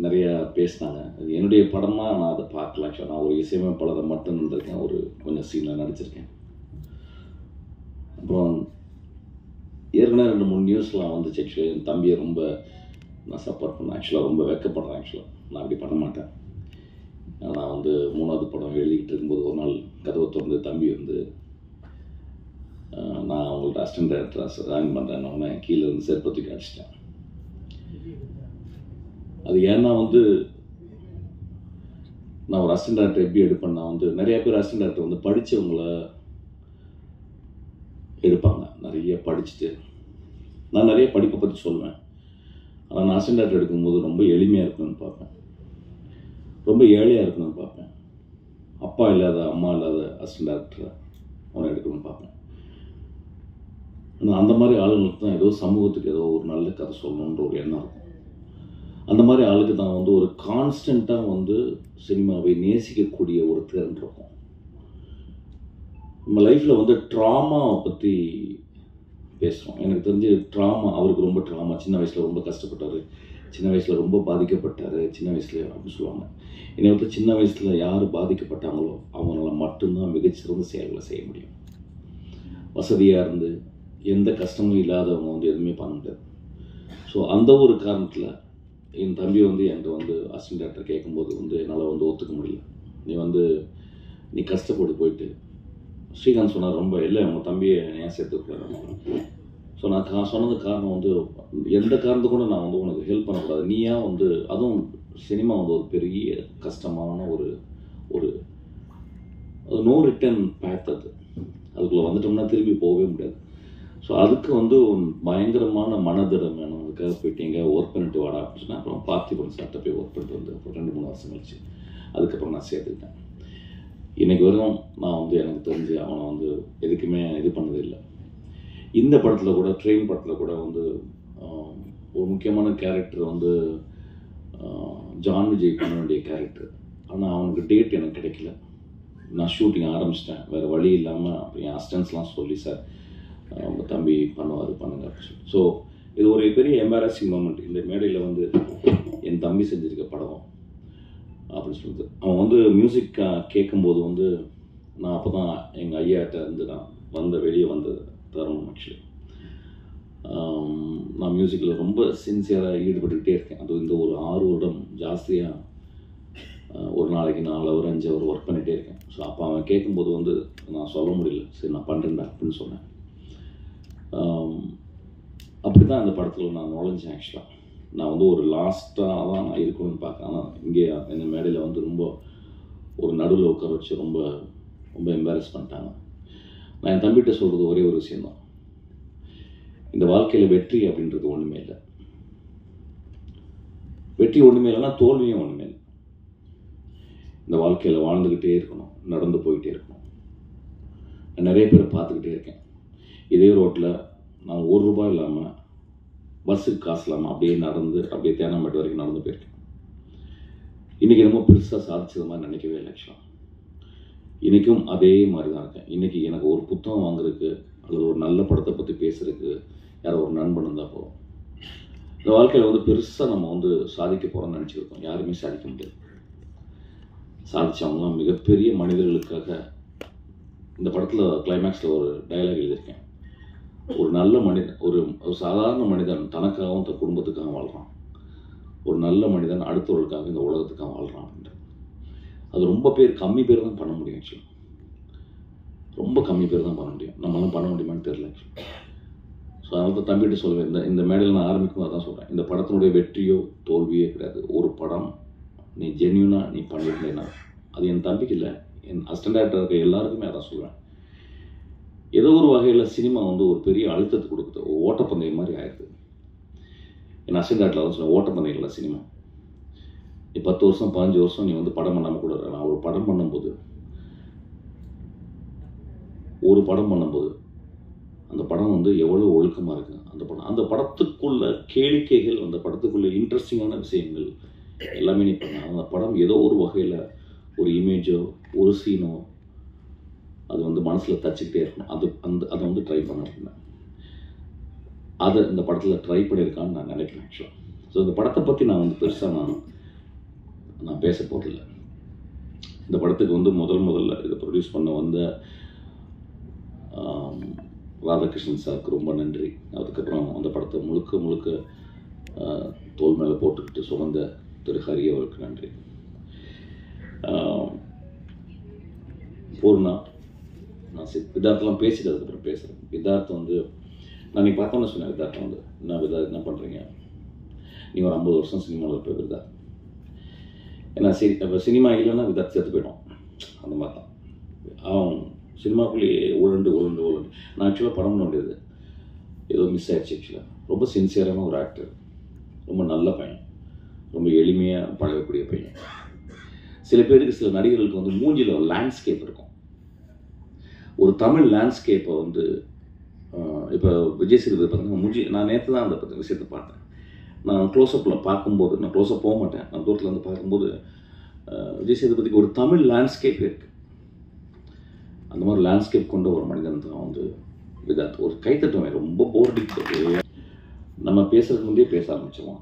நிறையா பேசினாங்க. அது என்னுடைய படமாக நான் அதை பார்க்கல. ஆக்சுவலாக நான் ஒரு இசையமைப்பாளரை மட்டும் இருந்திருக்கேன், ஒரு கொஞ்சம் சீனில் நடிச்சிருக்கேன். அப்புறம் ஏற்கனவே 2-3 நியூஸ்லாம் வந்துச்சு. ஆக்சுவலி என் தம்பியை ரொம்ப நான் சப்போர்ட் பண்ணேன். ஆக்சுவலாக ரொம்ப வெக்கப்படுறேன். ஆக்சுவலாக நான் அப்படி பண்ண மாட்டேன். நான் வந்து 3வது படம் எழுதிக்கிட்டு இருக்கும்போது ஒரு நாள் கதவை திறந்து தம்பி வந்து நான் அவங்கள்ட்ட அசிஸ்டன்ட் டைரக்டராக ஜாயின் பண்ணுறேன்னு கீழே இருந்து செருப்பத்துக்கு அடிச்சிட்டேன். அது ஏன்னா வந்து நான் ஒரு அசிஸ்டன்ட் டைரக்டர் எப்படி எடுப்பேன்னா வந்து நிறைய பேர் அசிஸ்டன்ட் டைரக்டர் வந்து படித்தவங்கள எடுப்பாங்க. நிறைய படிச்சுட்டு நான் நிறைய படிப்பை பற்றி சொல்லுவேன். ஆனால் நான் அசிஸ்டன்ட் டைரக்டர் எடுக்கும்போது ரொம்ப எளிமையாக இருக்கணும்னு பார்ப்பேன், ரொம்ப ஏழையாக இருக்கணும்னு பார்ப்பேன். அப்பா இல்லாத அம்மா இல்லாத அசிஸ்டன்ட் டைரக்டரை அவனை எடுக்கணும்னு பார்ப்பேன். ஆனால் அந்த மாதிரி ஆளுங்களுக்கு தான் ஏதோ சமூகத்துக்கு ஏதோ ஒரு நல்ல கதை சொல்லணுன்ற ஒரு எண்ணம் இருக்கும். அந்த மாதிரி ஆளுக்கு தான் வந்து ஒரு கான்ஸ்டண்ட்டாக வந்து சினிமாவை நேசிக்கக்கூடிய ஒரு திறன் இருக்கும். நம்ம லைஃப்பில் வந்து ட்ராமாவை பற்றி பேசுகிறோம். எனக்கு தெரிஞ்சு ட்ராமா, அவருக்கு ரொம்ப ட்ராமா, சின்ன வயசில் ரொம்ப கஷ்டப்பட்டார், சின்ன வயசில் ரொம்ப பாதிக்கப்பட்டார், சின்ன வயசுல அப்படின்னு சொல்லுவாங்க. என்னை வந்து சின்ன வயசில் யார் பாதிக்கப்பட்டாங்களோ அவங்களால மட்டும்தான் மிகச்சிறந்த செயல்களை செய்ய முடியும். வசதியாக இருந்து எந்த கஷ்டமும் இல்லாதவங்க வந்து எதுவுமே பண்ண முடியாது. ஸோ அந்த ஒரு காரணத்தில் என் தம்பி வந்து என்கிட்ட வந்து அசிஸ்டன்ட் டைரக்டர் கேட்கும்போது வந்து என்னால் வந்து ஒத்துக்க முடியல. நீ கஷ்டப்பட்டு போயிட்டு ஸ்ரீகாந்த் சொன்னார், ரொம்ப இல்லை உங்கள் தம்பியை ஏன் சேர்த்துக்கூடாது. ஸோ நான் சொன்னது காரணம் வந்து எந்த காரணத்தை கூட நான் வந்து உனக்கு ஹெல்ப் பண்ணக்கூடாது. நீயா வந்து அதுவும் சினிமா வந்து ஒரு பெரிய கஷ்டமான ஒரு நோ ரிட்டர்ன் பேத். அதுக்குள்ளே வந்துட்டோம்னா திரும்பி போகவே முடியாது. ஸோ அதுக்கு வந்து பயங்கரமான மனதிடம் வேணும். அதுக்காக போயிட்டு எங்கே ஒர்க் பண்ணிட்டு வாடா அப்படின்னு சொன்னால் அப்புறம் பார்த்திபன் சார்ட்ட போய் ஒர்க் பண்ணிட்டு வந்து அப்புறம் 2-3 வருஷம் கழிச்சு அதுக்கப்புறம் நான் சேர்த்துக்கிட்டேன். இன்றைக்கு வரைக்கும் நான் வந்து எனக்கு தெரிஞ்சு அவனை வந்து எதுக்குமே இது பண்ணதில்லை. இந்த படத்தில் கூட ட்ரெயின் படத்தில் கூட வந்து ஒரு முக்கியமான கேரக்டர் வந்து ஜான் விஜய் பண்ண வேண்டிய கேரக்டர். ஆனால் அவனுக்கு டேட் எனக்கு கிடைக்கல. நான் ஷூட்டிங் ஆரம்பிச்சிட்டேன், வேறு வழி இல்லாமல் என் அசிஸ்டன்ஸ்லாம் சொல்லி சார் அவங்க தம்பி பண்ணுவார் பண்ணுங்க அப்படின்னு சொல்லி. ஸோ இது ஒரு பெரிய எம்பாரசிங் மூமெண்ட். இந்த மேடையில் வந்து என் தம்பி செஞ்சுருக்க படம் அப்படின்னு சொல்லுது. அவன் வந்து மியூசிக் கேட்கும்போது வந்து நான் அப்போ தான் எங்கள் ஐயாட்ட இருந்து நான் வெளியே வந்த தருணம். ஆக்சுவலி நான் மியூசிக்கில் ரொம்ப சின்சியராக ஈடுபட்டுக்கிட்டே இருக்கேன். அது இந்த ஒரு 6 வருடம் ஜாஸ்தியாக ஒரு நாளைக்கு 4 hour 5 hour ஒர்க் பண்ணிகிட்டே இருக்கேன். ஸோ அப்போ அவன் கேட்கும்போது வந்து நான் சொல்ல முடியல, சரி நான் பண்ணுறேன்டா அப்படின்னு சொன்னேன். அப்படி தான் அந்த படத்தில் நான் நுழைஞ்சேன். ஆக்சுவலாக நான் வந்து ஒரு லாஸ்ட்டாக தான் நான் இருக்கணும்னு பார்க்கேன். ஆனால் இங்கே இந்த மேடையில் வந்து ரொம்ப ஒரு நடுவில் உட்கார வச்சு ரொம்ப ரொம்ப எம்பாரஸ் பண்ணிட்டாங்க. நான் என் தம்பிகிட்ட சொல்கிறது ஒரே ஒரு விஷயந்தான், இந்த வாழ்க்கையில் வெற்றி அப்படின்றது ஒன்றுமே இல்லை. வெற்றி ஒன்றுமே இல்லைன்னா தோல்வியும் ஒன்றுமே இல்லை. இந்த வாழ்க்கையில் வாழ்ந்துக்கிட்டே இருக்கணும், நடந்து போயிட்டே இருக்கணும். நான் நிறைய பேரை பார்த்துக்கிட்டே இருக்கேன். இதே ரோட்டில் நான் ₹1 இல்லாமல் பஸ்ஸுக்கு காசு இல்லாமல் அப்படியே நடந்து அப்படியே தேனாம்பேட்டை வரைக்கும் நடந்து போயிருக்கேன். இன்றைக்கி ரொம்ப பெருசாக சாதிச்சது மாதிரி நினைக்கவே இல்லை. ஆக்சுவலாக இன்றைக்கும் அதே மாதிரி தான் இருக்கேன். இன்றைக்கி எனக்கு ஒரு புத்தகம் வாங்குறதுக்கு அல்லது ஒரு நல்ல படத்தை பற்றி பேசுகிறதுக்கு யாரோ ஒரு நண்பன் இருந்தால் போதும். இந்த வாழ்க்கையில் வந்து பெருசாக நம்ம வந்து சாதிக்க போகிறோம்னு நினச்சிருக்கோம். யாருமே சாதிக்க முடியாது. சாதித்தவங்களாம் மிகப்பெரிய மனிதர்களுக்காக. இந்த படத்தில் கிளைமேக்ஸில் ஒரு டயலாக் எழுதியிருக்கேன், ஒரு நல்ல மனிதன், ஒரு சாதாரண மனிதன் தனக்காகவும் தன் குடும்பத்துக்காக வாழ்கிறான், ஒரு நல்ல மனிதன் அடுத்தவர்களுக்காக இந்த உலகத்துக்காக வாழ்கிறான். அது ரொம்ப கம்மி பேர் தான் பண்ண முடியும். ஆக்சுவலி ரொம்ப கம்மி பேர் தான் பண்ண முடியும். நம்மளாம் பண்ண முடியுமான்னு தெரியல. ஆக்சுவலி ஸோ அதனால தான் தம்பிகிட்ட சொல்லுவேன், இந்த மேடையில் நான் ஆரம்பிக்கும் அதான் சொல்கிறேன், இந்த படத்தினுடைய வெற்றியோ தோல்வியோ கிடையாது. ஒரு படம் நீ ஜென்யூனாக நீ பண்ணியிருந்தேன்னா, அது என் தம்பிக்கு இல்லை, என் அசிஸ்டன்ட் டைரக்டர் இருக்க எல்லாருக்குமே அதான் சொல்லுவேன். ஏதோ ஒரு வகையில் சினிமா வந்து ஒரு பெரிய அழுத்தத்தை கொடுக்குது, ஓட்டப்பந்தயம் மாதிரி ஆயிடுது. என் அசிஸ்டன்ட் டைரக்டர் தான் சொல்லுவேன், ஓட்டப்பந்தயம் இல்லை சினிமா. நீ 10 வருஷம் 15 வருஷம் நீ வந்து படம் பண்ணாமல் கூட நான் ஒரு படம் பண்ணும்போது அந்த படம் வந்து எவ்வளோ ஒழுக்கமாக இருக்குது. அந்த படத்துக்குள்ள கேளிக்கைகள், அந்த படத்துக்குள்ள இன்ட்ரெஸ்டிங்கான விஷயங்கள் எல்லாமே நீ பண்ண அந்த படம் ஏதோ ஒரு வகையில் ஒரு இமேஜோ ஒரு சீனோ அது வந்து மனசில் தச்சுக்கிட்டே இருக்கணும். அதை வந்து ட்ரை பண்ணிருக்கேன். அதை இந்த படத்தில் ட்ரை பண்ணியிருக்கான்னு நான் நினைக்கிறேன். ஆக்சுவலாக ஸோ இந்த படத்தை பற்றி நான் வந்து பெருசாக நான் பேச போகிறதில்ல. இந்த படத்துக்கு வந்து முதல்ல இதை ப்ரொடியூஸ் பண்ண வந்த ராதாகிருஷ்ணன் சாருக்கு ரொம்ப நன்றி. அதுக்கப்புறம் அந்த படத்தை முழுக்க தோல் மேலே போட்டுக்கிட்டு சுமந்த திரு ஹரி அவருக்கு நன்றி. பூர்ணா, நான் விதார்த்தெலாம் பேசிட்டு அதுக்கப்புறம் பேசுகிறேன். விதார்த்தம் வந்து நான் நீ பார்த்தோன்னு சொன்னேன். விதார்த்தம் வந்து என்ன பண்ணுறீங்க, நீ ஒரு 50 வருஷம் சினிமாவில் இருப்ப விதார்த். ஏன்னா இப்போ சினிமா இல்லைன்னா விதார்த் செத்து போயிடும். அந்த மாதிரி தான் அவன் சினிமாக்குள்ளேயே உழண்டு. நான் ஆக்சுவலாக படம் பண்ண வேண்டியது ஏதோ மிஸ் ஆகிடுச்சு. ஆக்சுவலாக ரொம்ப சின்சியரான ஒரு ஆக்டர், ரொம்ப நல்ல பையன், ரொம்ப எளிமையாக பழகக்கூடிய பையன். சில பேருக்கு, சில நடிகர்களுக்கு வந்து மூஞ்சியில் ஒரு லேண்ட்ஸ்கேப் இருக்கும். ஒரு தமிழ் லேண்ட்ஸ்கேப்பை வந்து இப்போ விஜய் சேதுபதி பார்த்தீங்கன்னா மூஞ்சி, நான் நேற்று தான் அந்த விஷயத்தை பார்த்தேன். நான் க்ளோஸ்அப்பில் பார்க்கும்போது, நான் க்ளோஸ்அப் போக மாட்டேன், நான் தூரத்தில் வந்து பார்க்கும்போது விஜய் சேதுபதிக்கு ஒரு தமிழ் லேண்ட்ஸ்கேப் இருக்குது. அந்த மாதிரி லேண்ட்ஸ்கேப் கொண்ட ஒரு மனிதன் தான் வந்து விதார்த். ஒரு கைத்தட்டுமே, ரொம்ப போர்டிக்கு நம்ம பேசுறதுக்கு முன்னே பேச ஆரம்பிச்சிடுவான்.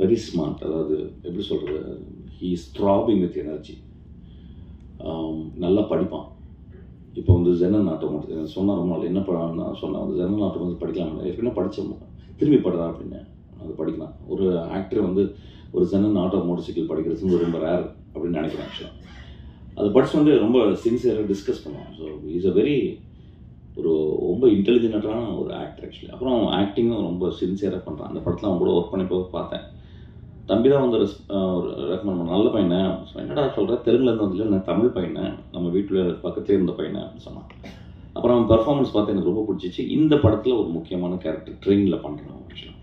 வெரி ஸ்மார்ட், அதாவது எப்படி சொல்கிறது, he is throbbing with energy. நல்லா படிப்பான். இப்போ வந்து ஜெனன் ஆட்டோமோட்டிவ் சொன்னால் ரொம்ப நாள் என்ன நான் சொன்னேன், வந்து ஜெனன் ஆட்டோமோட்டிவ் படிக்கலாம், ஏற்கனவே படித்தோம், திரும்பி படுறா அப்படின்னு. அது படிக்கலாம். ஒரு ஆக்டர் வந்து ஒரு ஜெனன் ஆட்டோ மோட்டர் சைக்கிள் படிக்கிறது ரொம்ப ரேர் அப்படின்னு நினைக்கிறேன். ஆக்சுவலாக அதை படிச்சு வந்து ரொம்ப சின்சியராக டிஸ்கஸ் பண்ணுவான். ஸோ இஸ் அ வெரி ரொம்ப இன்டெலிஜென்ட்டான ஒரு ஆக்டர் ஆக்சுவலி. அப்புறம் ஆக்டிங்கும் ரொம்ப சின்சியராக பண்ணுறான். அந்த படத்தில் அவன் கூட ஒர்க் பண்ணி போய் பார்த்தேன். தம்பி தான் வந்து ரெக்கமெண்ட் பண்ண, நல்ல பையனை. என்னடா சொல்கிறேன், தெலுங்குலேருந்து வந்து நான் தமிழ் பையனை, நம்ம வீட்டில் பக்கத்தே இருந்த பையனை அப்படின்னு சொன்னான். அப்புறம் அவன் பெர்ஃபார்மன்ஸ் பார்த்து எனக்கு ரொம்ப பிடிச்சிச்சு. இந்த படத்தில் ஒரு முக்கியமான கேரக்டர் ட்ரெயினில் பண்ணுறான் ஆக்சுவலாக.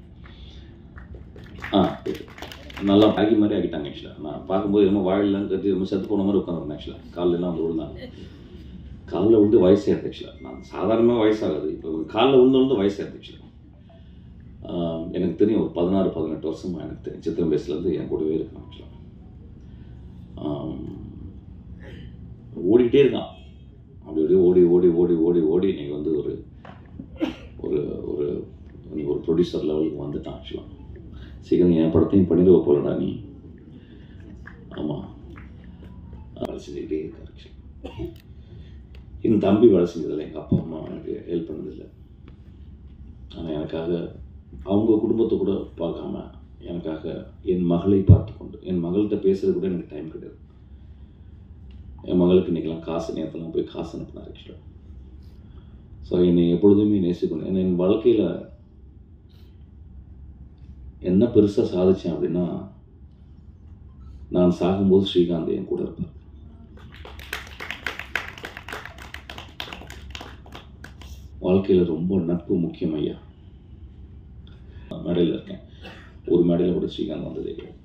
நல்லா ஆகி மாதிரி ஆகிட்டாங்க ஆக்சுவலாக. நான் பார்க்கும்போது ரொம்ப வாயிலாம் கட்டி ரொம்ப செத்து போன மாதிரி உட்காந்துருந்தேன் ஆக்சுவலாக. காலிலலாம் வந்து விழுந்தாங்க. காலில் விழுந்து வயசாகிடுது ஆக்சுவலாக. நான் சாதாரணமாக வயசாகாது, இப்போ காலில் விழுந்து வயசாகிடுது ஆக்சுவலாக. எனக்கு தெரியும் ஒரு 16-18 வருஷமாக எனக்கு தெரியும். சித்திரம் வயசுலேருந்து என் கூடவே இருக்கான் ஆக்சுவலாக. ஓடிக்கிட்டே இருக்கான். அப்படி ஓடி இன்னைக்கு வந்து ஒரு ஒரு ஒரு ஒரு ப்ரொடியூசர் லெவலுக்கு வந்துட்டான் ஆக்சுவலாக. சீக்கிரம் என் படத்தையும் பண்ணிடுவ போலடா நீ. ஆமாம், வேலை செஞ்சுக்கிட்டே இருக்கார் ஆக்சுவலாக. என் தம்பி வேலை செஞ்சதில்லை, எங்கள் அப்பா அம்மா எனக்கு ஹெல்ப் பண்ணதில்லை. ஆனால் எனக்காக அவங்க குடும்பத்தை கூட பார்க்காம எனக்காக என் மகளை பார்த்து கொண்டு, என் மகள்கிட்ட பேசுறது கூட எனக்கு டைம் கிடையாது. என் மகளுக்கு இன்றைக்கெல்லாம் காசு, நேரத்தெல்லாம் போய் காசு அனுப்பினார் ஆக்சுவலாக. ஸோ என்னை எப்பொழுதுமே நேசிக்கணும். ஏன்னா என் வாழ்க்கையில் என்ன பெருசாக சாதித்தேன் அப்படின்னா, நான் சாகும்போது ஸ்ரீகாந்த் என் கூட இருப்பார். வாழ்க்கையில் ரொம்ப நட்பு முக்கியம் ஐயா. மேடையில் இருக்கேன், ஒரு மேடையில் கூட ஸ்ரீகாந்த் வந்ததே கிடையாது.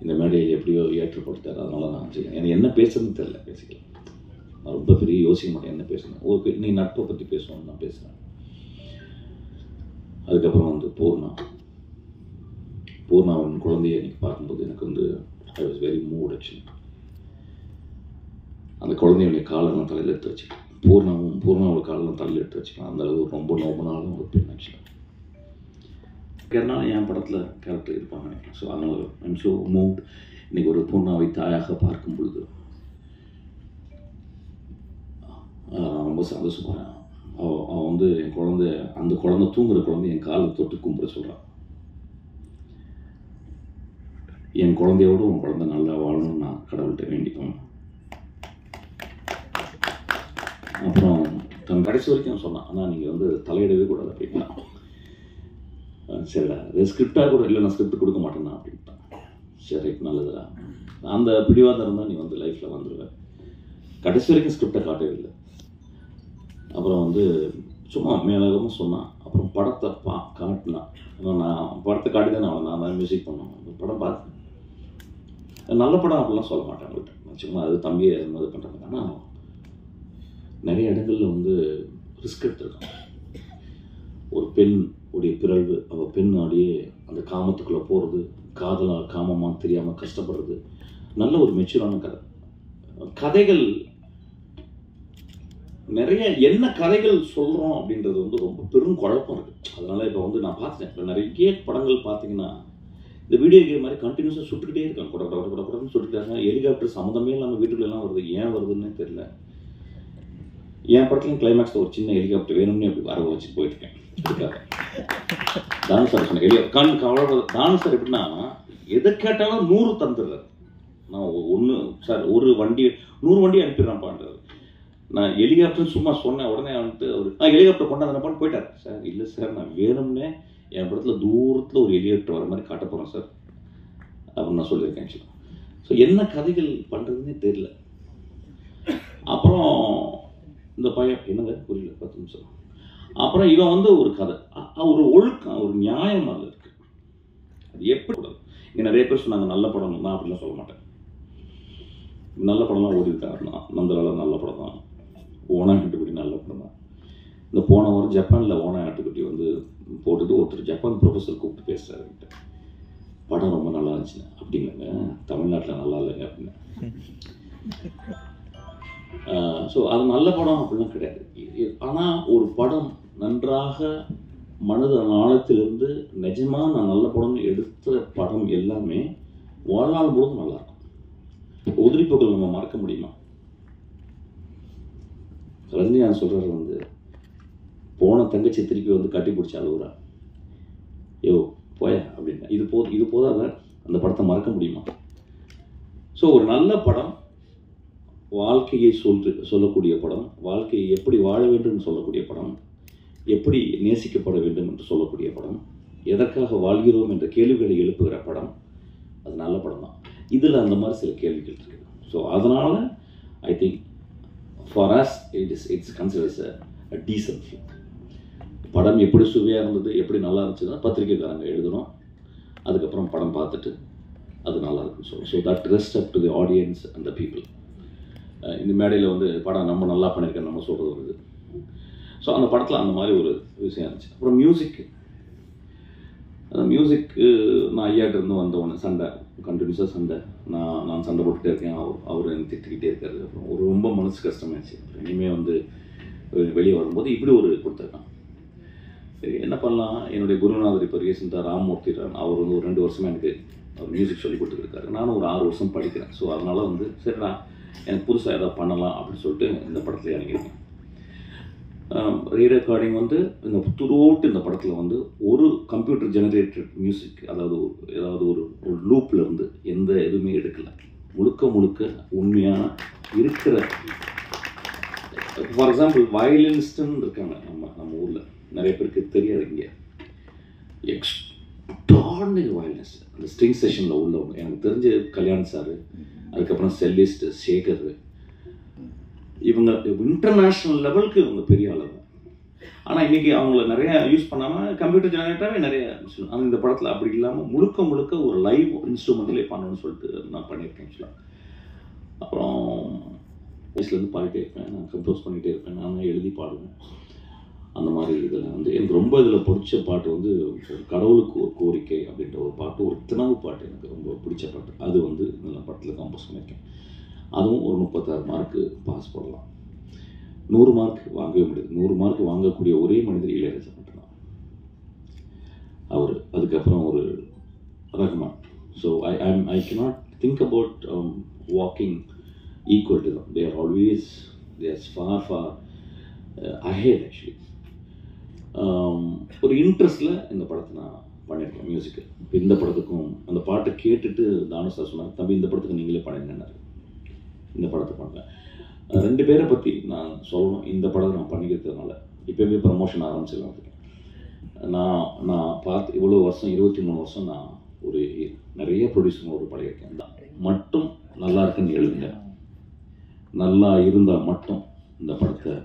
இந்த மேடையில் எப்படியோ ஏற்றப்படுத்தார், அதனால நான் எனக்கு என்ன பேசுறதுன்னு தெரியல. பேசிக்கலாம், நான் ரொம்ப பெரிய யோசிக்க மாட்டேன் என்ன பேசணும். ஒரு நீ நட்பை பற்றி பேசணும்னு நான் பேசுகிறேன். அதுக்கப்புறம் வந்து பூர்ணாவின் குழந்தைய எனக்கு பார்க்கும்போது எனக்கு வந்து I was very mood actually. அந்த குழந்தையுடைய காலெல்லாம் தலையில் எடுத்து வச்சுக்கலாம். பூர்ணாவோட காலெல்லாம் தலையில் எடுத்து வச்சுக்கலாம். அந்த அளவு ரொம்ப நோபனாலும் ஒரு பெண் ஆக்சுவலாக. அதனால என் படத்தில் கேரக்டர் இருப்பாங்க நினைக்கிறேன். ஸோ அதனால் ஐம் ஸோ மூவ்ட். இன்றைக்கி ஒரு பூர்ணாவை தாயாக பார்க்கும் பொழுது நான் ரொம்ப சந்தோஷப்படுறேன். அவன் வந்து என் குழந்தை, அந்த குழந்தை தூங்குற குழந்தை என் காலை தொட்டு கும்பிட சொல்கிறான். என் குழந்தையோடு உன் குழந்தை நல்லா வாழணும்னு நான் கடவுள்கிட்ட வேண்டிப்பேன். அப்புறம் தன் கடைசி வரைக்கும் சொன்னான், ஆனால் நீங்கள் வந்து தலையிடவே கூடாது அப்படின்னா. சரிடா, அது ஸ்கிரிப்டாக கூட இல்லை, நான் ஸ்கிரிப்ட் கொடுக்க மாட்டேன்னா அப்படின்ட்டான். சரி நல்லதுடா, அந்த பிடிவாதம் இருந்தால் நீ வந்து லைஃப்பில் வந்துடுவேன். கடைசி வரைக்கும் ஸ்கிரிப்டை காட்டவே இல்லை. அப்புறம் வந்து சும்மா மேலகமாக சொன்னான். அப்புறம் படத்தை காட்டினான். நான் படத்தை காட்டி தான் நான் தான் மியூசிக் பண்ணுவேன். படம் பார்த்து நல்ல படம் அப்படிலாம் சொல்ல மாட்டேன் அவங்கள்ட்ட. சும்மா அது தம்பியை இது பண்ணுறாங்க. ஆனால் நிறைய இடங்களில் வந்து ரிஸ்க் எடுத்துருக்கான். ஒரு பெண் உடைய பிறழ்வு, அவள் பெண்ணாடியே அந்த காமத்துக்குள்ளே போகிறது, காமமாக தெரியாமல் கஷ்டப்படுறது, நல்ல ஒரு மெச்சூரான கதைகள். நிறைய என்ன கதைகள் சொல்கிறோம் அப்படின்றது வந்து ரொம்ப பெரும் குழப்பம் இருக்குது. அதனால் இப்போ வந்து நான் பார்த்துட்டேன். இப்போ நிறைய படங்கள் பார்த்தீங்கன்னா இந்த வீடியோ கேம் மாதிரி கண்டினியூஸாக சுட்டுக்கிட்டே இருக்காங்க. குடன்னு சுட்டுட்டாங்க. ஹெலிகாப்டர் சம்மந்தமே இல்லாமல் வீட்டுக்குள்ளெல்லாம் வருது. ஏன் வருதுன்னு தெரியல. என் படத்துலையும் கிளைமேக்ஸில் ஒரு சின்ன ஹெலிகாப்டர் வேணும்னு அப்படி வர வச்சுட்டு போயிட்டுருக்கேன். தானு சார் சொன்னேன் எளிய கவலை. தானு சார் எப்படின்னா எதை கேட்டாலும் 100 தந்துடுறாரு. நான் ஒன்று சார் ஒரு வண்டி 100 வண்டி அனுப்பிடுறான்ப்பான்றாரு. நான் ஹெலிகாப்டர் சும்மா சொன்னேன், உடனே வந்துட்டு அவர் ஹெலிகாப்டர் கொண்டாந்துப்பான்னு போயிட்டார். சார் இல்லை சார், நான் வேணும்னே என் படத்தில் தூரத்தில் ஒரு ஹெலிகாப்டர் வர மாதிரி காட்ட போகிறேன் சார் அப்படின்னு நான் சொல்லியிருக்கேன் ஆக்சுவலாக. ஸோ என்ன கதைகள் பண்ணுறதுன்னே தெரியல. அப்புறம் இந்த பையன் என்னங்க புரியல 10 நிமிஷம். அப்புறம் இவன் வந்து ஒரு கதை, ஒரு ஒழுக்கம், ஒரு நியாயம் அதில் இருக்குது. அது எப்படி கூடாது. இங்கே நிறைய பேர் சொன்னாங்க நல்ல படம், நான் அப்படிலாம் சொல்ல மாட்டேன். நல்ல படம்லாம் ஓடி இருக்காருன்னா நந்தலால நல்ல படம் தான், ஓனா ஆட்டுக்குட்டி நல்ல படம் தான். இந்த போன வாரம் ஜப்பானில் ஓனா ஆட்டுக்குட்டி வந்து போட்டுட்டு ஒருத்தர் ஜப்பான் ப்ரொஃபஸர் கூப்பிட்டு பேசுகிறாரு, படம் ரொம்ப நல்லா இருந்துச்சுங்க. அப்படிங்களங்க, தமிழ்நாட்டில் நல்லா இல்லைங்க அப்படின்னு. ஸோ அது நல்ல படம் அப்படிலாம் கிடையாது. ஆனால் ஒரு படம் நன்றாக மனது ஆழத்திலிருந்து நிஜமாக நான் நல்ல படம்னு எடுத்த படம் எல்லாமே வாழ்நாள் முழுவதும் நல்லாயிருக்கும். உதிரிப்புகள் நம்ம மறக்க முடியுமா? ரஜினிகாந்த் சொல்கிறார் வந்து, போன தங்கச்சி திருப்பி வந்து கட்டி பிடிச்ச அழுகுறா, யோ போய அப்படின்னா இது போதாத அந்த படத்தை மறக்க முடியுமா? ஸோ ஒரு நல்ல படம் வாழ்க்கையை சொல்லக்கூடிய படம், வாழ்க்கையை எப்படி வாழ வேண்டும் என்று சொல்லக்கூடிய படம், எப்படி நேசிக்கப்பட வேண்டும் என்று சொல்லக்கூடிய படம், எதற்காக வாழ்கிறோம் என்ற கேள்விகளை எழுப்புகிற படம், அது நல்ல படம் தான். இதில் அந்த மாதிரி சில கேள்விகள் இருக்குது. ஸோ அதனால் I think for us it's considers a decent film. படம் எப்படி சுவையாக இருந்தது, எப்படி நல்லா இருந்துச்சுன்னா பத்திரிக்கைக்காரங்க எழுதணும், அதுக்கப்புறம் படம் பார்த்துட்டு அது நல்லா இருக்குன்னு சொல்லணும். So that rest up to the audience and the people. இந்த மேடையில் வந்து படம் நம்ம நல்லா பண்ணியிருக்கேன் நம்ம சொல்கிறது வருது. ஸோ அந்த படத்தில் அந்த மாதிரி ஒரு விஷயம் இருந்துச்சு. அப்புறம் மியூசிக்கு, அந்த மியூசிக்கு நான் ஐயாட்ட இருந்து வந்தவொடனே சண்டை, கண்டினியூஸாக சண்டை, நான் சண்டை போட்டுகிட்டே இருக்கேன், அவர் எனக்கு திட்டிக்கிட்டே இருக்காரு. அப்புறம் ஒரு ரொம்ப மனசு கஷ்டமாயிடுச்சு. இனிமேல் வந்து வெளியே வரும்போது இப்படி ஒரு கொடுத்துருக்கான். சரி என்ன பண்ணலாம், என்னுடைய குருநாதர் இப்போ ரீசெண்டாக ராமமூர்த்தி, அவர் வந்து ஒரு 2 வருஷமாக எனக்கு அவர் மியூசிக் சொல்லி கொடுத்துருக்காரு. நானும் ஒரு 6 வருஷம் படிக்கிறேன். ஸோ அதனால் வந்து சரி நான் எனக்கு புதுசாக எதாவது பண்ணலாம் அப்படின்னு சொல்லிட்டு இந்த படத்தில் இறங்கியிருக்கேன். ரீரெக்கார்டிங் வந்து இந்த த்ரூஅவுட் இந்த படத்தில் வந்து ஒரு கம்ப்யூட்டர் ஜெனரேட்டட் மியூசிக், அதாவது ஏதாவது ஒரு லூப்பில் இருந்து எந்த எதுவுமே எடுக்கலை. முழுக்க உண்மையான இருக்கிற, ஃபார் எக்ஸாம்பிள் வயலினிஸ்ட்டுன்னு இருக்காங்க நம்ம ஊரில், நிறைய பேருக்கு தெரியாது. இங்கே எக்ஸ்ட்ராடினரி வயலினிஸ்ட், அந்த ஸ்ட்ரிங் செஷனில் உள்ளவங்க எனக்கு தெரிஞ்ச கல்யாண் சார், அதுக்கப்புறம் செல்லிஸ்ட் சேகர், இவங்க இன்டர்நேஷ்னல் லெவலுக்கு இவங்க பெரிய அளவு. ஆனால் இன்றைக்கி அவங்கள நிறைய யூஸ் பண்ணாமல் கம்ப்யூட்டர் ஜெனரேட்டராகவே நிறைய, ஆனால் இந்த படத்தில் அப்படி இல்லாமல் முழுக்க ஒரு லைவ் இன்ஸ்ட்ருமெண்ட்லேயே பண்ணணும்னு சொல்லிட்டு நான் பண்ணியிருக்கேன் ஆக்சுவலாக. அப்புறம் வயசுலேருந்து பாடிட்டே இருப்பேன், நான் கம்போஸ் பண்ணிகிட்டே இருப்பேன், நான் எழுதி பாடுவேன். அந்த மாதிரி இதில் வந்து எனக்கு ரொம்ப இதில் பிடிச்ச பாட்டு வந்து கடவுளுக்கு ஒரு கோரிக்கை அப்படின்ற ஒரு பாட்டு, ஒரு திணவு பாட்டு எனக்கு ரொம்ப பிடிச்ச பாட்டு. அது வந்து இந்த படத்தில் கம்போஸ் பண்ணியிருக்கேன். அதுவும் ஒரு 36 மார்க்கு பாஸ் போடலாம். 100 மார்க் வாங்கவே முடியாது. 100 மார்க் வாங்கக்கூடிய ஒரே மனிதர் இளையராஜா மட்டும்தான். அவர் அதுக்கப்புறம் ஒரு Rahman. So I cannot think about walking equal to them. They are always far ahead actually. ஒரு இன்ட்ரெஸ்டில் இந்த படத்தை நான் பண்ணியிருக்கேன் மியூசிக்கு. இப்போ இந்த படத்துக்கும் அந்த பாட்டை கேட்டுட்டு தானு சார் சொன்னார், தம்பி இந்த படத்துக்கு நீங்களே பண்ணுங்கன்னாரு. இந்த படத்தை பண்ணேன். 2 பேரை பற்றி நான் சொல்லணும். இந்த படத்தை நான் பண்ணிக்கிறதுனால இப்போவே ப்ரமோஷன் ஆரம்பிச்சிடலாம். நான் பார்த்து இவ்வளோ வருஷம் 23 வருஷம் நான் ஒரு நிறைய ப்ரொடியூசர் ஒரு படையிருக்கேன். மட்டும் நல்லா இருக்குன்னு எழுதுங்க, நல்லா இருந்தால் மட்டும் இந்த படத்தை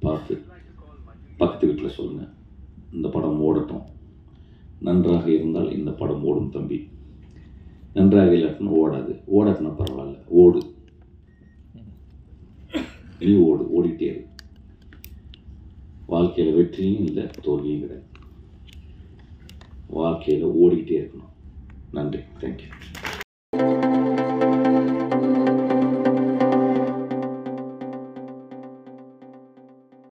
பார்த்து பக்கத்து வீட்டில் சொல்லுங்கள், இந்த படம் ஓடட்டும். நன்றாக இருந்தால் இந்த படம் ஓடும் தம்பி, நன்றாக இல்லாட்டினா ஓடாதுன்னா பரவாயில்ல, ஓடு, நீ ஓடிட்டே இரு. வாழ்க்கையில் வெற்றியும் இல்லை தோல்வியும் கிடையாது, வாழ்க்கையில் ஓடிக்கிட்டே இருக்கணும். நன்றி, தேங்க்யூ.